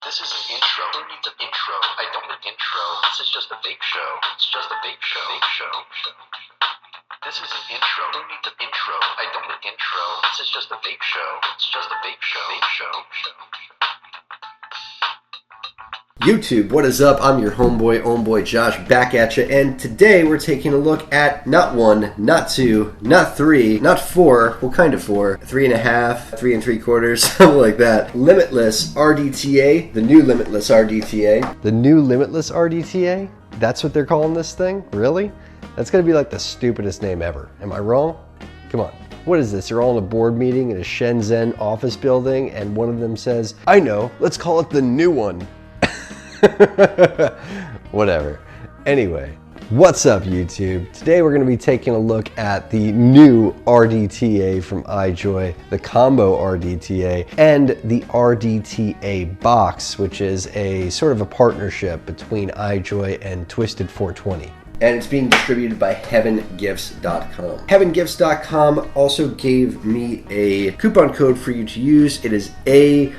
This is an intro. Who needs an intro? I don't need an intro. This is just a vape show. It's just a vape show. Vape show. This is an intro. Who needs an intro? I don't need an intro. This is just a vape show. It's just a vape show. Vape show. YouTube, what is up? I'm your homeboy Josh, back at you, and today we're taking a look at not one, not two, not three, not four, well kind of four, 3.5, 3 3/4, something like that. Limitless RDTA, the new Limitless RDTA. The new Limitless RDTA? That's what they're calling this thing? Really? That's gonna be like the stupidest name ever. Am I wrong? Come on. What is this? You're all in a board meeting in a Shenzhen office building, and one of them says, I know, let's call it the new one. Whatever. Anyway, what's up YouTube? Today we're going to be taking a look at the new RDTA from iJoy, the Combo RDTA, and the RDTA Box, which is a sort of a partnership between iJoy and Twisted 420. And it's being distributed by heavengifts.com. Heavengifts.com also gave me a coupon code for you to use. It is AOHMBOX.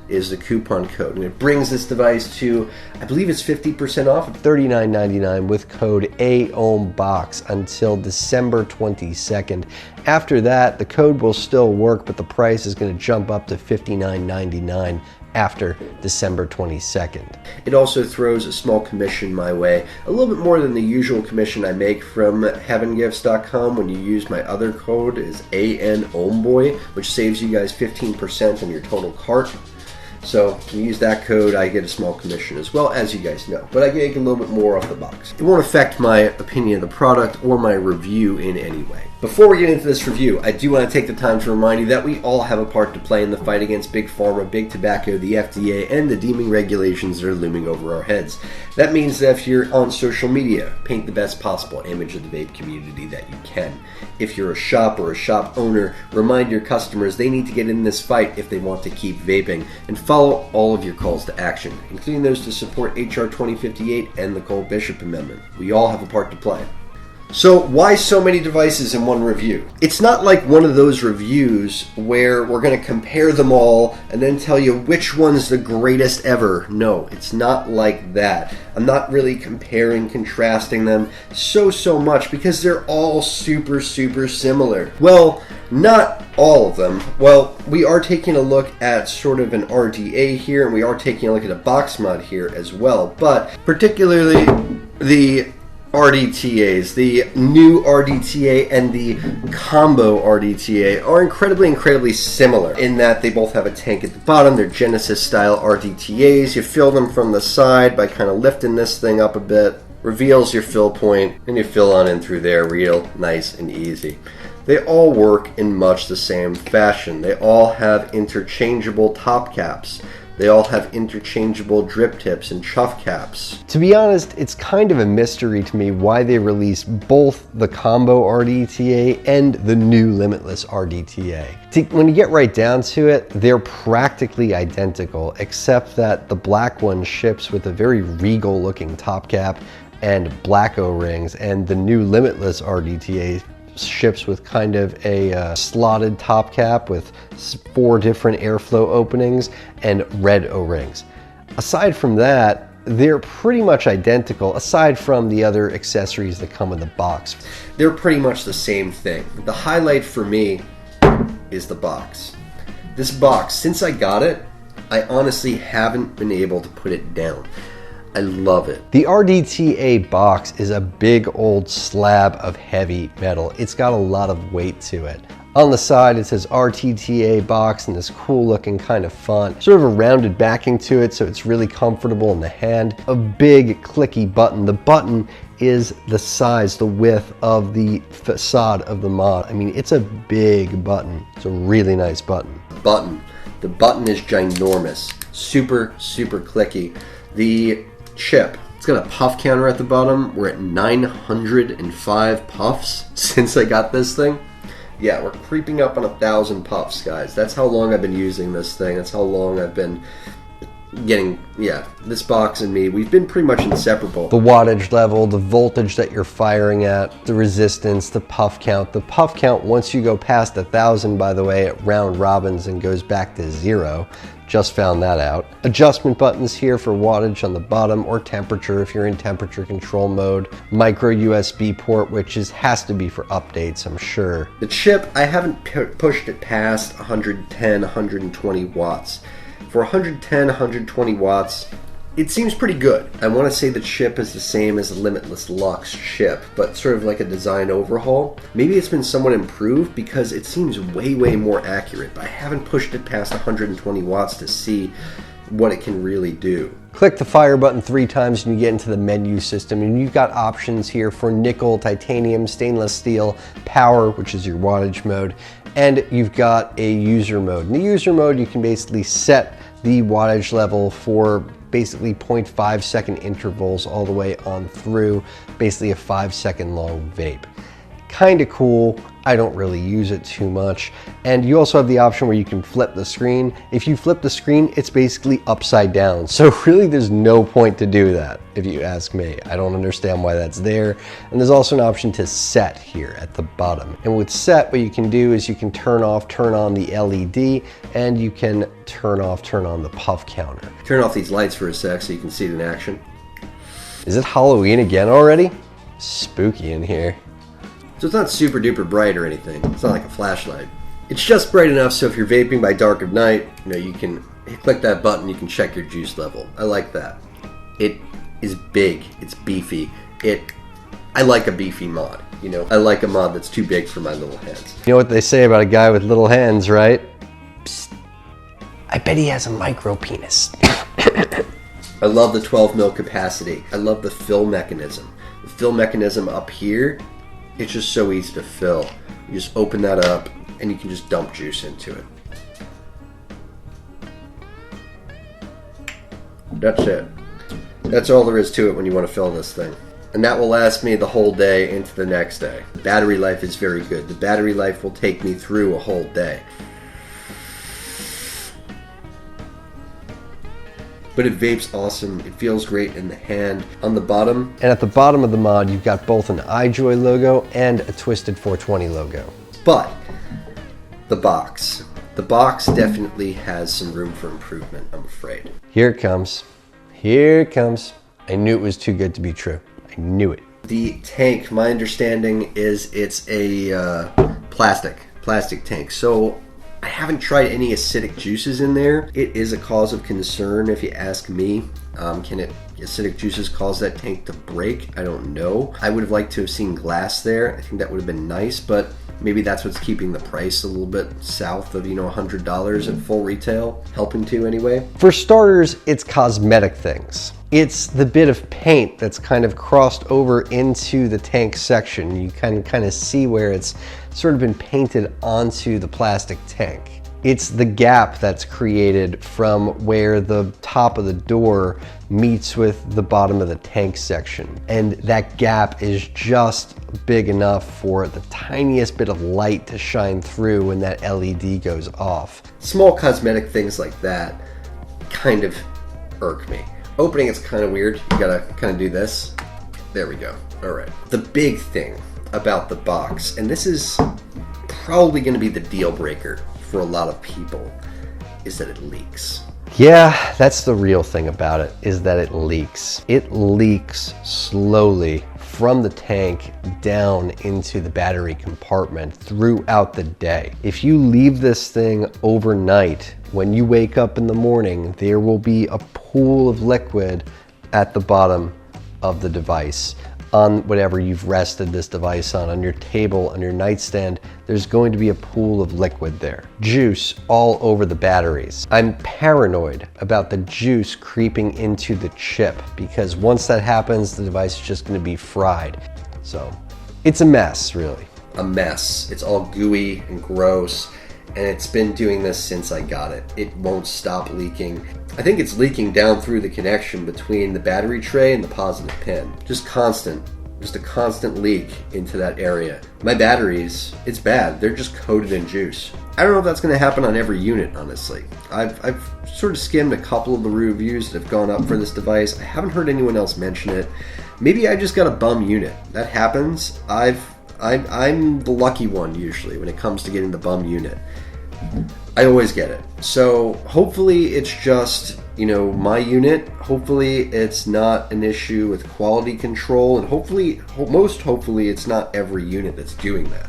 Is the coupon code, and it brings this device to, I believe it's 50% off, $39.99 with code AOHMBOX until December 22nd. After that, the code will still work, but the price is going to jump up to $59.99 after December 22nd. It also throws a small commission my way, a little bit more than the usual commission I make from heavengifts.com when you use my other code is ANOHMBOY, which saves you guys 15% on your total cart. So when you use that code, I get a small commission as well, as you guys know. But I get a little bit more off the box. It won't affect my opinion of the product or my review in any way. Before we get into this review, I do want to take the time to remind you that we all have a part to play in the fight against Big Pharma, Big Tobacco, the FDA, and the deeming regulations that are looming over our heads. That means that if you're on social media, paint the best possible image of the vape community that you can. If you're a shop or a shop owner, remind your customers they need to get in this fight if they want to keep vaping, and follow all of your calls to action, including those to support HR 2058 and the Cole Bishop Amendment. We all have a part to play. So why so many devices in one review? It's not like one of those reviews where we're going to compare them all and then tell you which one's the greatest ever. No, it's not like that. I'm not really comparing, contrasting them so much because they're all super similar. Well, not all of them. Well, we are taking a look at sort of an RDA here, and we are taking a look at a box mod here as well, but particularly the RDTAs, the new RDTA and the Combo RDTA are incredibly similar in that they both have a tank at the bottom. They're Genesis style RDTAs. You fill them from the side by kind of lifting this thing up a bit, reveals your fill point, and you fill on in through there real nice and easy. They all work in much the same fashion. They all have interchangeable top caps. They all have interchangeable drip tips and chuff caps. To be honest, it's kind of a mystery to me why they released both the Combo RDTA and the new Limitless RDTA. When you get right down to it, they're practically identical, except that the black one ships with a very regal looking top cap and black O-rings, and the new Limitless RDTA ships with kind of a slotted top cap with 4 different airflow openings and red O-rings. Aside from that, they're pretty much identical, aside from the other accessories that come in the box. They're pretty much the same thing. The highlight for me is the box. This box, since I got it, I honestly haven't been able to put it down. I love it. The RDTA box is a big old slab of heavy metal. It's got a lot of weight to it. On the side it says RDTA box in this cool looking kind of font. Sort of a rounded backing to it so it's really comfortable in the hand. A big clicky button. The button is the size, the width of the facade of the mod. I mean, it's a big button. It's a really nice button. The button is ginormous. Super clicky. The chip, it's got a puff counter at the bottom. We're at 905 puffs since I got this thing. Yeah, we're creeping up on 1,000 puffs, guys. That's how long I've been using this thing. That's how long I've been getting, yeah, this box and me, we've been pretty much inseparable. The wattage level, the voltage that you're firing at, the resistance, the puff count. The puff count, once you go past 1,000, by the way, it round robins and goes back to 0. Just found that out. Adjustment buttons here for wattage on the bottom, or temperature if you're in temperature control mode. Micro USB port, which has to be for updates, I'm sure. The chip, I haven't pushed it past 110, 120 watts. For 110, 120 watts, it seems pretty good. I want to say the chip is the same as the Limitless Lux chip, but sort of like a design overhaul. Maybe it's been somewhat improved because it seems way, way more accurate, but I haven't pushed it past 120 watts to see what it can really do. Click the fire button 3 times and you get into the menu system, and you've got options here for nickel, titanium, stainless steel, power, which is your wattage mode, and you've got a user mode. In the user mode, you can basically set the wattage level for basically 0.5 second intervals all the way on through, basically a 5-second long vape. Kind of cool. I don't really use it too much. And you also have the option where you can flip the screen. If you flip the screen, it's basically upside down. So really there's no point to do that, if you ask me. I don't understand why that's there. And there's also an option to set here at the bottom. And with set, what you can do is you can turn off, turn on the LED, and you can turn off, turn on the puff counter. Turn off these lights for a sec so you can see it in action. Is it Halloween again already? Spooky in here. So it's not super duper bright or anything. It's not like a flashlight. It's just bright enough so if you're vaping by dark of night, you can click that button, you can check your juice level. I like that. It is big, it's beefy. I like a beefy mod, I like a mod that's too big for my little hands. You know what they say about a guy with little hands, right? Psst. I bet he has a micro penis. I love the 12 mil capacity. I love the fill mechanism. The fill mechanism up here, it's just so easy to fill. You just open that up and you can just dump juice into it. That's it. That's all there is to it when you want to fill this thing. And that will last me the whole day into the next day. Battery life is very good. The battery life will take me through a whole day. But it vapes awesome. It feels great in the hand. On the bottom, and at the bottom of the mod, you've got both an iJoy logo and a Twisted 420 logo. But the box definitely has some room for improvement, I'm afraid. Here it comes. Here it comes. I knew it was too good to be true. I knew it. The tank, my understanding is it's a plastic tank. So I haven't tried any acidic juices in there. It is a cause of concern if you ask me. Can acidic juices cause that tank to break? I don't know. I would have liked to have seen glass there. I think that would have been nice, but maybe that's what's keeping the price a little bit south of, $100 at full retail, helping to anyway. For starters, it's cosmetic things. It's the bit of paint that's kind of crossed over into the tank section. You can kind of see where it's sort of been painted onto the plastic tank. It's the gap that's created from where the top of the door meets with the bottom of the tank section. And that gap is just big enough for the tiniest bit of light to shine through when that LED goes off. Small cosmetic things like that kind of irk me. Opening it's kind of weird. You gotta kind of do this. There we go. All right. The big thing about the box, and this is probably going to be the deal breaker for a lot of people, is that it leaks. Yeah, that's the real thing about it, is that it leaks. It leaks slowly from the tank down into the battery compartment throughout the day. If you leave this thing overnight, when you wake up in the morning, there will be a pool of liquid at the bottom of the device. On whatever you've rested this device on your table, on your nightstand, there's going to be a pool of liquid there. Juice all over the batteries. I'm paranoid about the juice creeping into the chip because once that happens, the device is just going to be fried. So it's a mess, really. A mess. It's all gooey and gross, and it's been doing this since I got it. It won't stop leaking. I think it's leaking down through the connection between the battery tray and the positive pin. Just constant Just a constant leak into that area. My batteries, it's bad. They're just coated in juice. I don't know if that's going to happen on every unit, honestly. I've sort of skimmed a couple of the reviews that have gone up for this device. I haven't heard anyone else mention it. Maybe I just got a bum unit. That happens. I'm the lucky one usually when it comes to getting the bum unit. I always get it. So hopefully it's just, my unit. Hopefully it's not an issue with quality control, and hopefully it's not every unit that's doing that.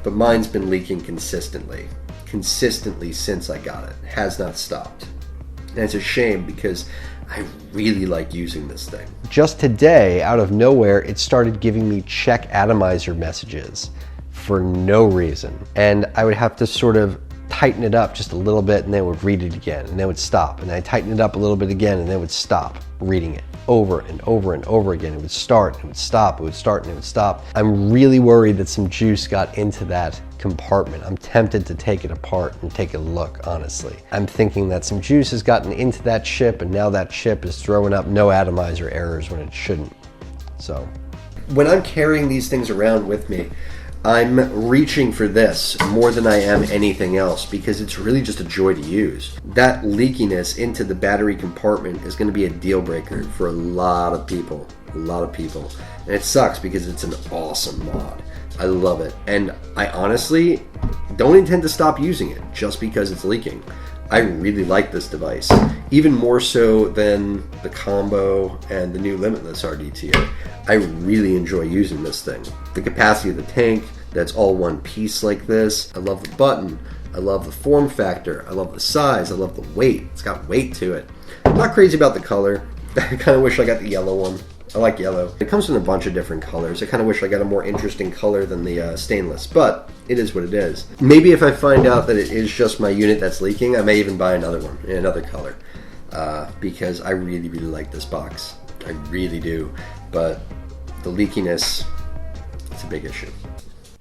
But mine's been leaking consistently since I got it. It has not stopped. And it's a shame because I really like using this thing. Just today, out of nowhere, it started giving me check atomizer messages for no reason. And I would have to sort of tighten it up just a little bit, and then it would read it again, and then it would stop. And I tighten it up a little bit again, and then it would stop reading it over and over and over again. It would start, and it would stop, it would start, and it would stop. I'm really worried that some juice got into that compartment. I'm tempted to take it apart and take a look, honestly. I'm thinking that some juice has gotten into that chip, and now that chip is throwing up no atomizer errors when it shouldn't. So, when I'm carrying these things around with me, I'm reaching for this more than I am anything else because it's really just a joy to use. That leakiness into the battery compartment is going to be a deal breaker for a lot of people. And it sucks because it's an awesome mod. I love it. And I honestly don't intend to stop using it just because it's leaking. I really like this device, even more so than the Combo and the new Limitless RDTA. I really enjoy using this thing. The capacity of the tank, that's all one piece like this. I love the button. I love the form factor. I love the size. I love the weight. It's got weight to it. I'm not crazy about the color. I kind of wish I got the yellow one. I like yellow. It comes in a bunch of different colors. I kind of wish I got a more interesting color than the stainless, but it is what it is. Maybe if I find out that it is just my unit that's leaking, I may even buy another one in another color because I really, really like this box. I really do, but the leakiness, it's a big issue.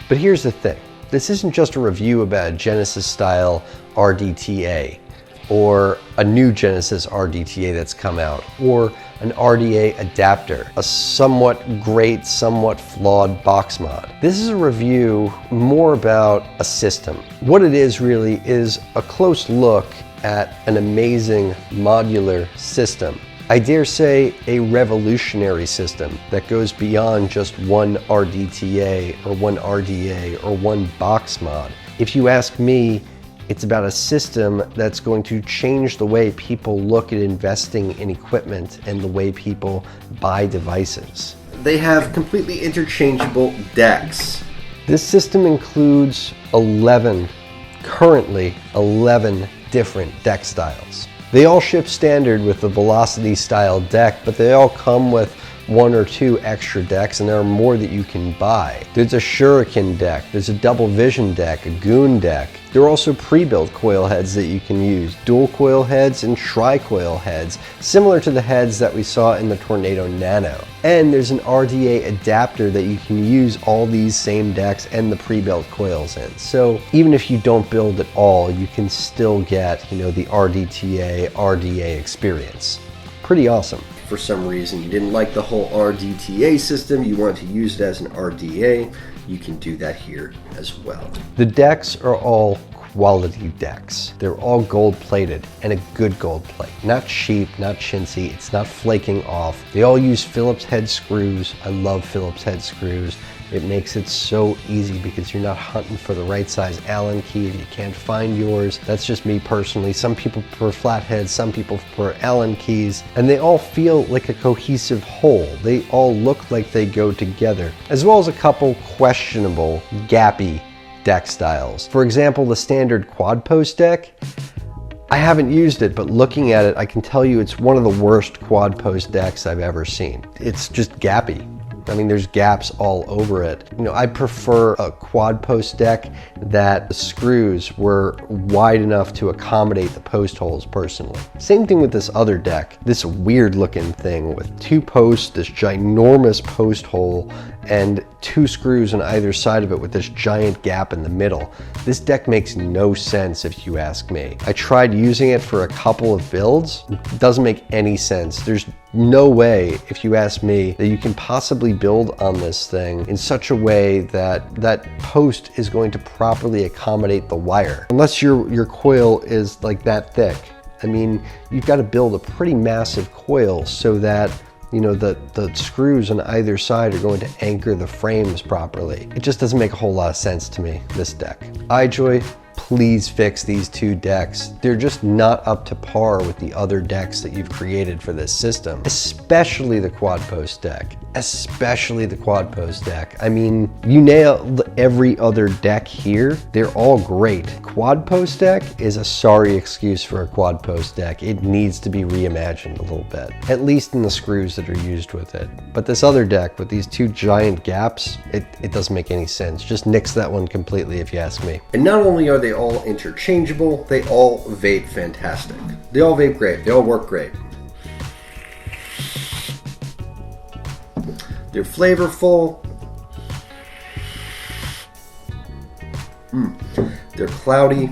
But here's the thing. This isn't just a review about a Genesis-style RDTA or a new Genesis RDTA that's come out, or an RDA adapter, a somewhat great, somewhat flawed box mod. This is a review more about a system. What it is really is a close look at an amazing modular system. I dare say a revolutionary system that goes beyond just one RDTA or one RDA or one box mod. If you ask me, it's about a system that's going to change the way people look at investing in equipment and the way people buy devices. They have completely interchangeable decks. This system includes currently 11 different deck styles. They all ship standard with the Velocity style deck, but they all come with 1 or 2 extra decks, and there are more that you can buy. There's a Shuriken deck, there's a double vision deck, a Goon deck. There are also pre-built coil heads that you can use, dual coil heads and tri-coil heads, similar to the heads that we saw in the Tornado Nano. And there's an RDA adapter that you can use all these same decks and the pre-built coils in. So even if you don't build it all, you can still get, the RDTA, RDA experience. Pretty awesome. For some reason you didn't like the whole RDTA system, you wanted to use it as an RDA, you can do that here as well. The decks are all quality decks. They're all gold plated, and a good gold plate. Not cheap, not chintzy, it's not flaking off. They all use Phillips head screws. I love Phillips head screws. It makes it so easy because you're not hunting for the right size Allen key and you can't find yours. That's just me personally. Some people prefer flatheads, some people prefer Allen keys, and they all feel like a cohesive whole. They all look like they go together, as well as a couple questionable, gappy deck styles. For example, the standard quad post deck. I haven't used it, but looking at it, I can tell you it's one of the worst quad post decks I've ever seen. It's just gappy. I mean, there's gaps all over it. I prefer a quad post deck that the screws were wide enough to accommodate the post holes personally. Same thing with this other deck, this weird looking thing with 2 posts, this ginormous post hole, and 2 screws on either side of it with this giant gap in the middle. This deck makes no sense if you ask me. I tried using it for a couple of builds. It doesn't make any sense. There's no way, if you ask me, that you can possibly build on this thing in such a way that that post is going to properly accommodate the wire. Unless your coil is like that thick. I mean, you've got to build a pretty massive coil so that, you know, the screws on either side are going to anchor the frames properly. It just doesn't make a whole lot of sense to me, this deck. iJoy, please fix these 2 decks. They're just not up to par with the other decks that you've created for this system, especially the quad post deck. Especially the quad post deck. I mean, you nailed every other deck here. They're all great. Quad post deck is a sorry excuse for a quad post deck. It needs to be reimagined a little bit, at least in the screws that are used with it. But this other deck with these 2 giant gaps, it doesn't make any sense. Just nix that one completely if you ask me. And not only are they all interchangeable, they all vape fantastic. They all vape great. They all work great. They're flavorful. They're cloudy.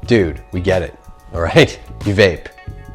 Dude, we get it. All right? You vape.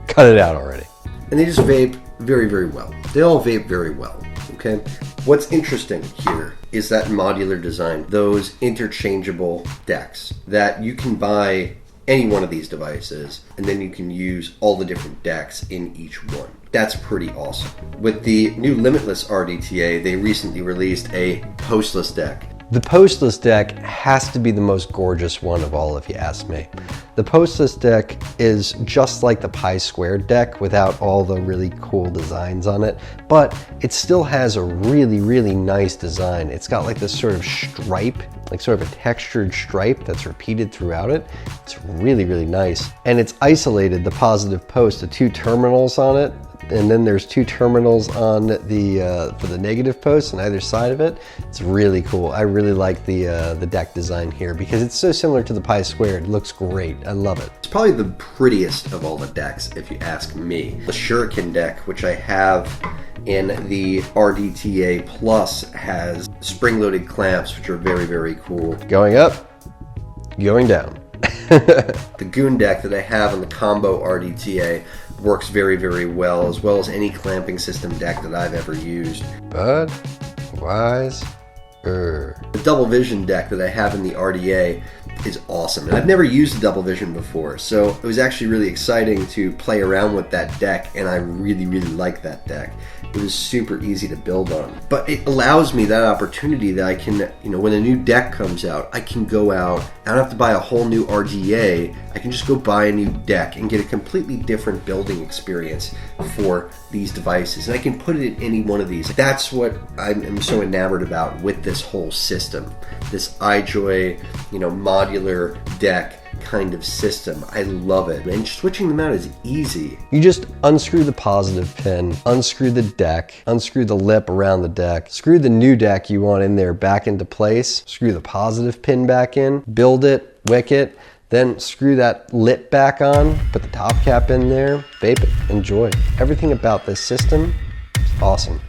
Cut it out already. And they just vape very, very well. They all vape very well, okay? What's interesting here is that modular design, those interchangeable decks that you can buy any one of these devices, and then you can use all the different decks in each one. That's pretty awesome. With the new Limitless RDTA, they recently released a postless deck. The postless deck has to be the most gorgeous one of all, if you ask me. The postless deck is just like the Pi Squared deck without all the really cool designs on it, but it still has a really, really nice design. It's got like this sort of stripe, like sort of a textured stripe that's repeated throughout it. It's really, really nice. And it's isolated, the positive post, to 2 terminals on it. And then there's 2 terminals on the for the negative post on either side of it. It's really cool. I really like the deck design here because it's so similar to the Pi Squared. It looks great. I love it. It's probably the prettiest of all the decks, if you ask me. The Shuriken deck, which I have in the RDTA Plus, has spring-loaded clamps, which are very, very cool. Going up, going down. The Goon deck that I have in the Combo RDTA works very, very well as any clamping system deck that I've ever used. Bud, wise, The Double Vision deck that I have in the RDA is awesome. And I've never used a Double Vision before, so it was actually really exciting to play around with that deck, and I really, really like that deck. It was super easy to build on. But it allows me that opportunity that I can, when a new deck comes out, I can go out, I don't have to buy a whole new RDA, I can just go buy a new deck and get a completely different building experience for these devices. And I can put it in any one of these. That's what I'm so enamored about with this whole system. This iJoy, modular deck kind of system. I love it. And switching them out is easy. You just unscrew the positive pin, unscrew the deck, unscrew the lip around the deck, screw the new deck you want in there back into place, screw the positive pin back in, build it, wick it, then screw that lip back on, put the top cap in there, vape it, enjoy. Everything about this system is awesome.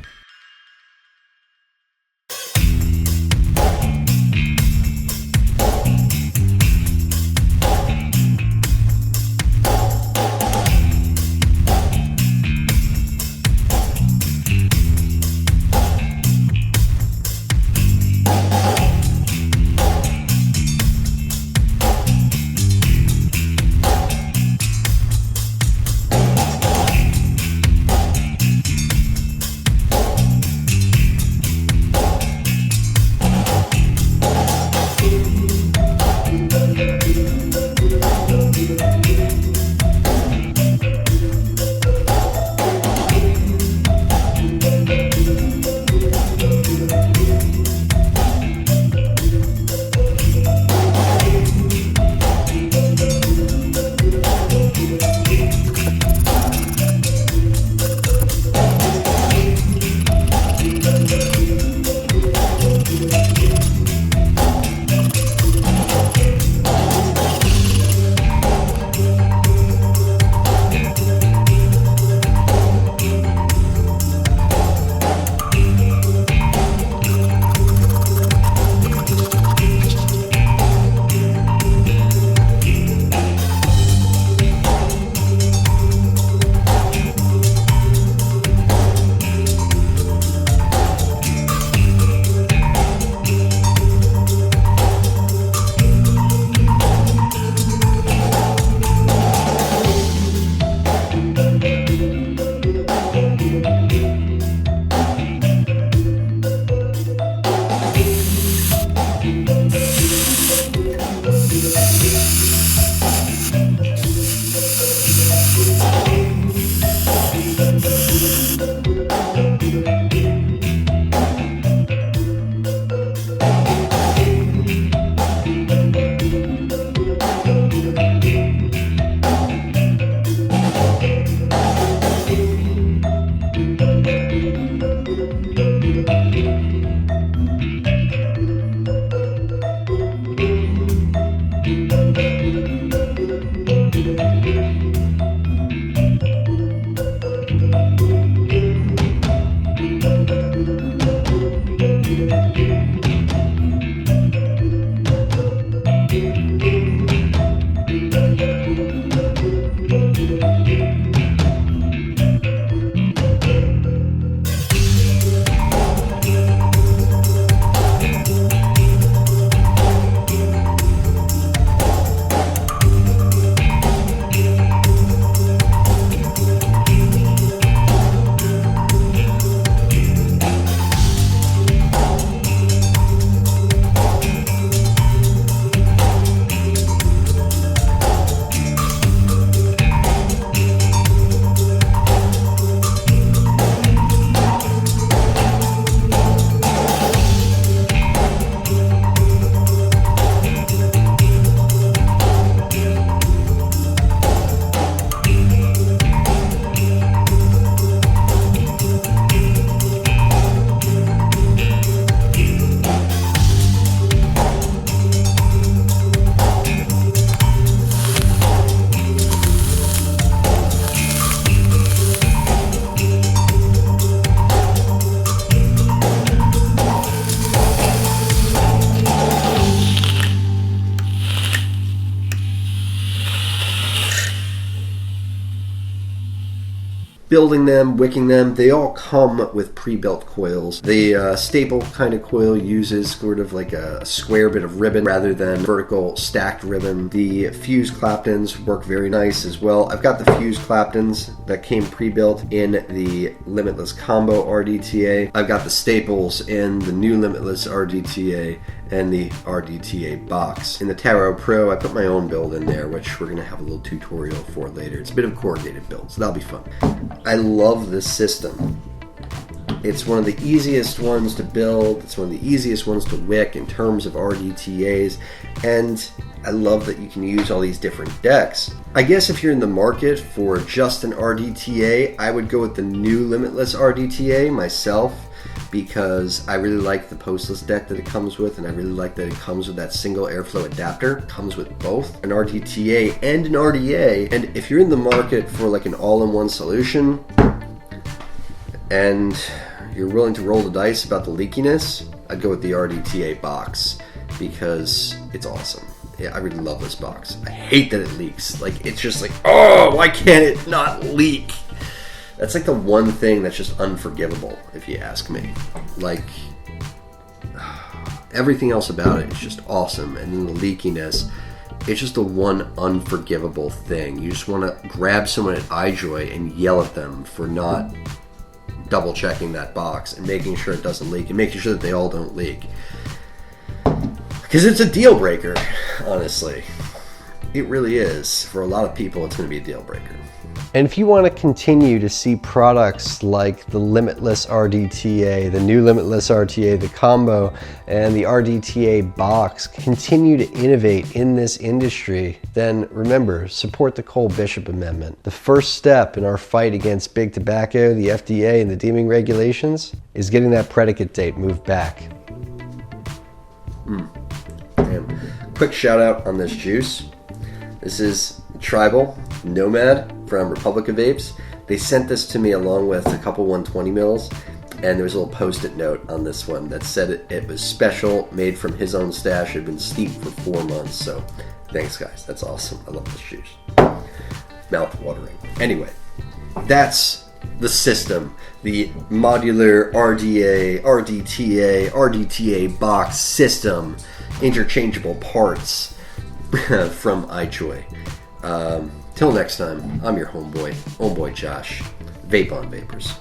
building them, wicking them. They all come with pre-built coils. The staple kind of coil uses sort of like a square bit of ribbon rather than vertical stacked ribbon. The fuse claptons work very nice as well. I've got the fuse claptons that came pre-built in the Limitless Combo RDTA. I've got the staples in the new Limitless RDTA and the RDTA Box. In the Tarot Pro, I put my own build in there, which we're going to have a little tutorial for later. It's a bit of a corrugated build, so that'll be fun. I love this system. It's one of the easiest ones to build. It's one of the easiest ones to wick in terms of RDTAs, and I love that you can use all these different decks. I guess if you're in the market for just an RDTA, I would go with the new Limitless RDTA myself, because I really like the postless deck that it comes with, and I really like that it comes with that single airflow adapter. It comes with both an RDTA and an RDA, and if you're in the market for like an all-in-one solution and you're willing to roll the dice about the leakiness, I'd go with the RDTA box because it's awesome. Yeah, I really love this box. I hate that it leaks. Like, it's just like, oh, why can't it not leak? That's like the one thing that's just unforgivable, if you ask me. Like, everything else about it is just awesome, and then the leakiness, it's just the one unforgivable thing. You just want to grab someone at iJoy and yell at them for not double checking that box and making sure it doesn't leak and making sure that they all don't leak. Because it's a deal breaker, honestly. It really is. For a lot of people, it's going to be a deal breaker. And if you want to continue to see products like the Limitless RDTA, the new Limitless RDTA, the Combo, and the RDTA Box continue to innovate in this industry, then remember, support the Cole Bishop Amendment. The first step in our fight against big tobacco, the FDA, and the deeming regulations is getting that predicate date moved back. Damn. Quick shout out on this juice. This is Tribal Nomad from Republic of Vapes. They sent this to me along with a couple 120 mils, and there was a little post-it note on this one that said it was special, made from his own stash. It had been steeped for 4 months, so thanks guys, that's awesome. I love this juice. Mouth watering. Anyway, that's the system, the modular RDA, RDTA, RDTA box system, interchangeable parts from iJoy. Till next time, I'm your homeboy Josh. Vape on Vapors.